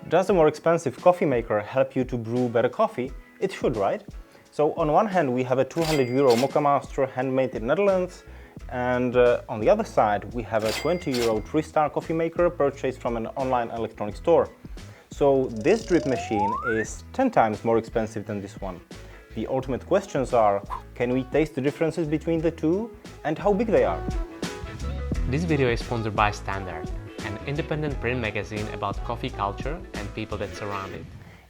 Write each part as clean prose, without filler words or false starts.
Does a more expensive coffee maker help you to brew better coffee? It should, right? So on one hand we have a 200 euro Mocha Master handmade in Netherlands, and on the other side we have a 20 euro 3-star coffee maker purchased from an online electronic store. So this drip machine is 10 times more expensive than this one. The ultimate questions are, can we taste the differences between the two and how big they are? This video is sponsored by Standart, an independent print magazine about coffee culture and people that surround it.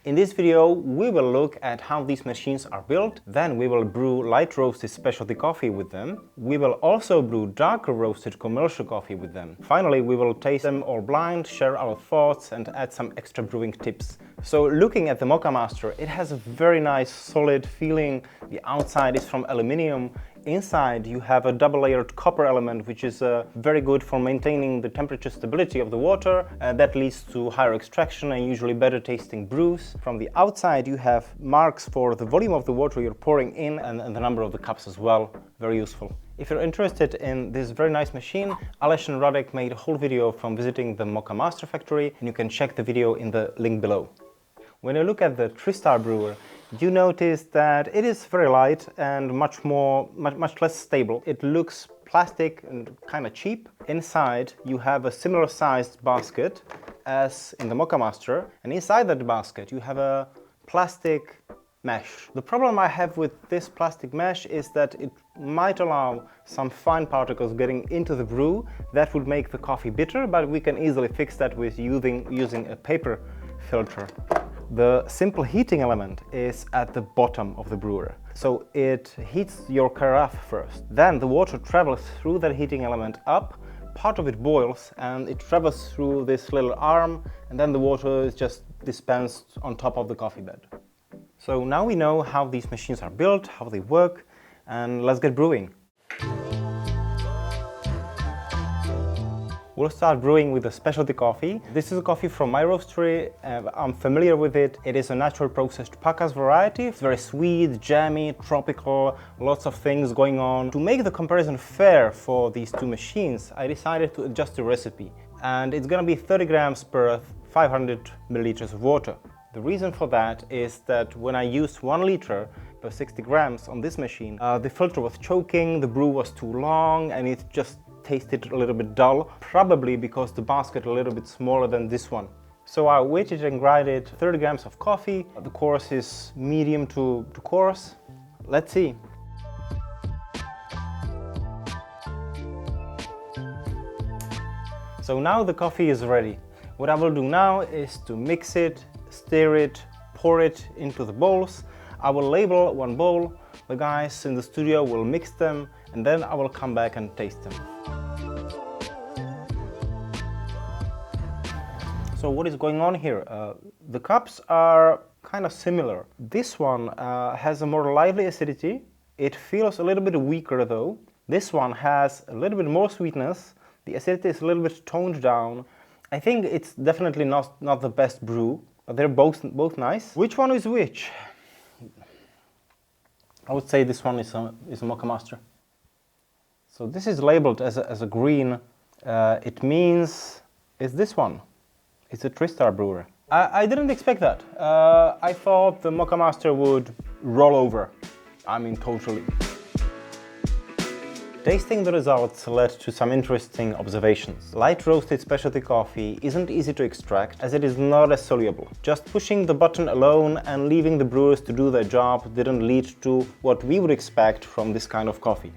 In this video, we will look at how these machines are built, then we will brew light roasted specialty coffee with them. We will also brew darker roasted commercial coffee with them. Finally, we will taste them all blind, share our thoughts and add some extra brewing tips. So looking at the Mocha Master, it has a very nice solid feeling. The outside is from aluminium. Inside you have a double-layered copper element, which is very good for maintaining the temperature stability of the water. That leads to higher extraction and usually better tasting brews. From the outside you have marks for the volume of the water you're pouring in and the number of the cups as well. Very useful. If you're interested in this very nice machine, Aleš and Radek made a whole video from visiting the Mocha Master factory, and you can check the video in the link below. When you look at the 3-star brewer, you notice that it is very light and much less stable. It looks plastic and kind of cheap. Inside you have a similar sized basket as in the Mocha Master, and inside that basket you have a plastic mesh. The problem I have with this plastic mesh is that it might allow some fine particles getting into the brew. That would make the coffee bitter, but we can easily fix that with using a paper filter. The simple heating element is at the bottom of the brewer. So it heats your carafe first. Then the water travels through that heating element up, part of it boils and it travels through this little arm, and then the water is just dispensed on top of the coffee bed. So now we know how these machines are built, how they work, and let's get brewing. We'll start brewing with a specialty coffee. This is a coffee from my roastery. I'm familiar with it. It is a natural processed Pacas variety. It's very sweet, jammy, tropical, lots of things going on. To make the comparison fair for these two machines, I decided to adjust the recipe. And it's gonna be 30 grams per 500 milliliters of water. The reason for that is that when I used 1 liter per 60 grams on this machine, the filter was choking, the brew was too long, and it just tasted a little bit dull, probably because the basket a little bit smaller than this one. So I weighted and grinded 30 grams of coffee. The coarse is medium to coarse. Let's see. So now the coffee is ready. What I will do now is to mix it, stir it, pour it into the bowls. I will label one bowl. The guys in the studio will mix them, and then I will come back and taste them. So what is going on here? The cups are kind of similar. This one has a more lively acidity. It feels a little bit weaker though. This one has a little bit more sweetness. The acidity is a little bit toned down. I think it's definitely not the best brew, but they're both nice. Which one is which? I would say this one is a Mocha Master. So this is labeled as a green. It means it's this one. It's a 3-star brewer. I didn't expect that. I thought the Mocha Master would roll over. I mean, totally. Tasting the results led to some interesting observations. Light roasted specialty coffee isn't easy to extract as it is not as soluble. Just pushing the button alone and leaving the brewers to do their job didn't lead to what we would expect from this kind of coffee.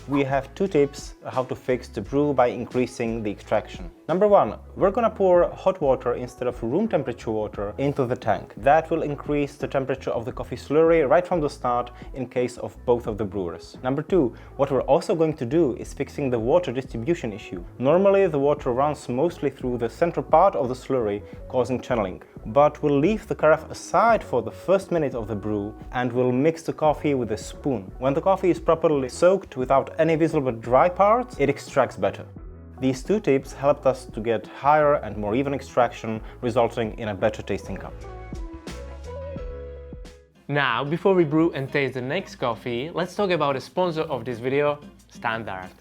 We have 2 tips how to fix the brew by increasing the extraction. Number 1, we're gonna pour hot water instead of room temperature water into the tank. That will increase the temperature of the coffee slurry right from the start in case of both of the brewers. Number 2, what we're also going to do is fixing the water distribution issue. Normally the water runs mostly through the central part of the slurry, causing channeling. But we'll leave the carafe aside for the first minute of the brew and we'll mix the coffee with a spoon. When the coffee is properly soaked without any visible dry parts, it extracts better. These 2 tips helped us to get higher and more even extraction, resulting in a better tasting cup. Now, before we brew and taste the next coffee, let's talk about the sponsor of this video, Standart.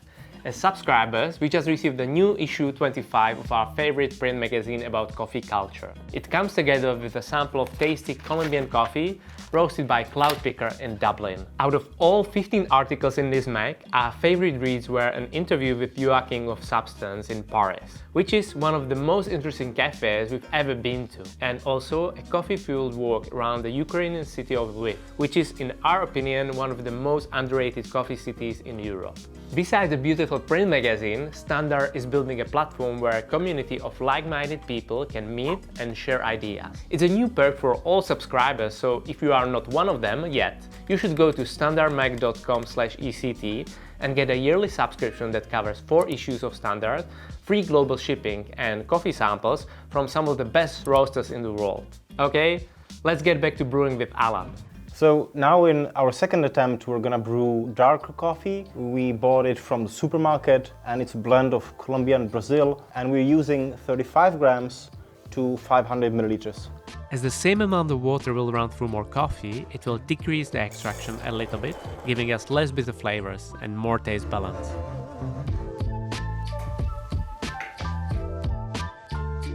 As subscribers, we just received the new issue 25 of our favorite print magazine about coffee culture. It comes together with a sample of tasty Colombian coffee roasted by Cloudpicker in Dublin. Out of all 15 articles in this mag, our favorite reads were an interview with Joachim of Substance in Paris, which is one of the most interesting cafes we've ever been to, and also a coffee-fueled walk around the Ukrainian city of Lviv, which is, in our opinion, one of the most underrated coffee cities in Europe. Besides the beautiful print magazine, Standart is building a platform where a community of like-minded people can meet and share ideas. It's a new perk for all subscribers, so if you are not one of them yet, you should go to standartmag.com/ect and get a yearly subscription that covers 4 issues of Standart, free global shipping and coffee samples from some of the best roasters in the world. Okay, let's get back to brewing with Alan. So now in our second attempt, we're gonna brew darker coffee. We bought it from the supermarket and it's a blend of Colombia and Brazil, and we're using 35 grams to 500 milliliters. As the same amount of water will run through more coffee, it will decrease the extraction a little bit, giving us less bitter flavors and more taste balance.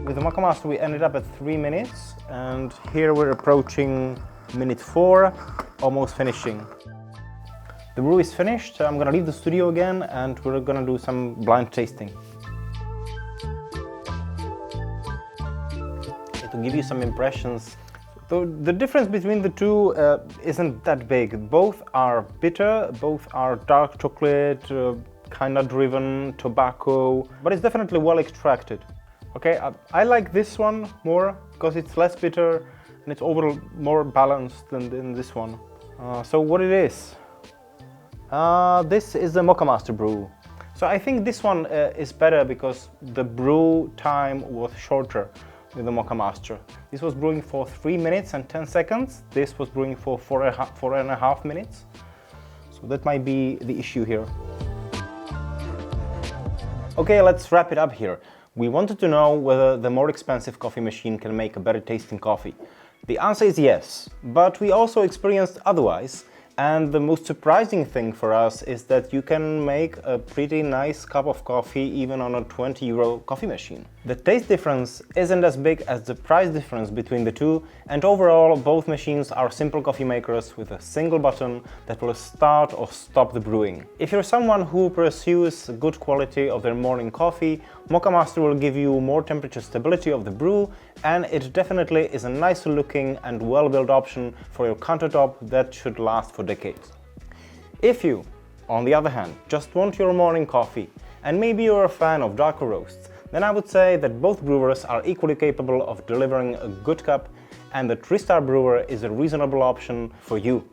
With the Mocha Master we ended up at 3 minutes, and here we're approaching minute 4, almost finishing. The brew is finished. I'm gonna leave the studio again and we're gonna do some blind tasting. To give you some impressions, the difference between the two isn't that big. Both are bitter, both are dark chocolate, kinda driven, tobacco, but it's definitely well extracted. Okay, I like this one more because it's less bitter and it's overall more balanced than this one. So what it is? This is the Mocha Master brew. So I think this one is better because the brew time was shorter with the Mocha Master. This was brewing for 3 minutes and 10 seconds. This was brewing for 4.5 minutes. So that might be the issue here. Okay, let's wrap it up here. We wanted to know whether the more expensive coffee machine can make a better tasting coffee. The answer is yes, but we also experienced otherwise, and the most surprising thing for us is that you can make a pretty nice cup of coffee even on a 20 euro coffee machine. The taste difference isn't as big as the price difference between the two, and overall both machines are simple coffee makers with a single button that will start or stop the brewing. If you're someone who pursues good quality of their morning coffee, Mocha Master will give you more temperature stability of the brew, and it definitely is a nicer looking and well-built option for your countertop that should last for decades. If you, on the other hand, just want your morning coffee, and maybe you're a fan of darker roasts, then I would say that both brewers are equally capable of delivering a good cup, and the 3-star brewer is a reasonable option for you.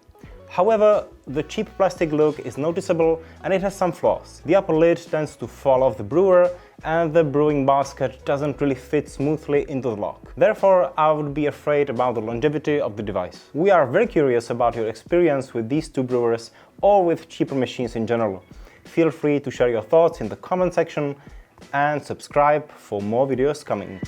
However, the cheap plastic look is noticeable and it has some flaws. The upper lid tends to fall off the brewer and the brewing basket doesn't really fit smoothly into the lock. Therefore, I would be afraid about the longevity of the device. We are very curious about your experience with these two brewers or with cheaper machines in general. Feel free to share your thoughts in the comment section and subscribe for more videos coming.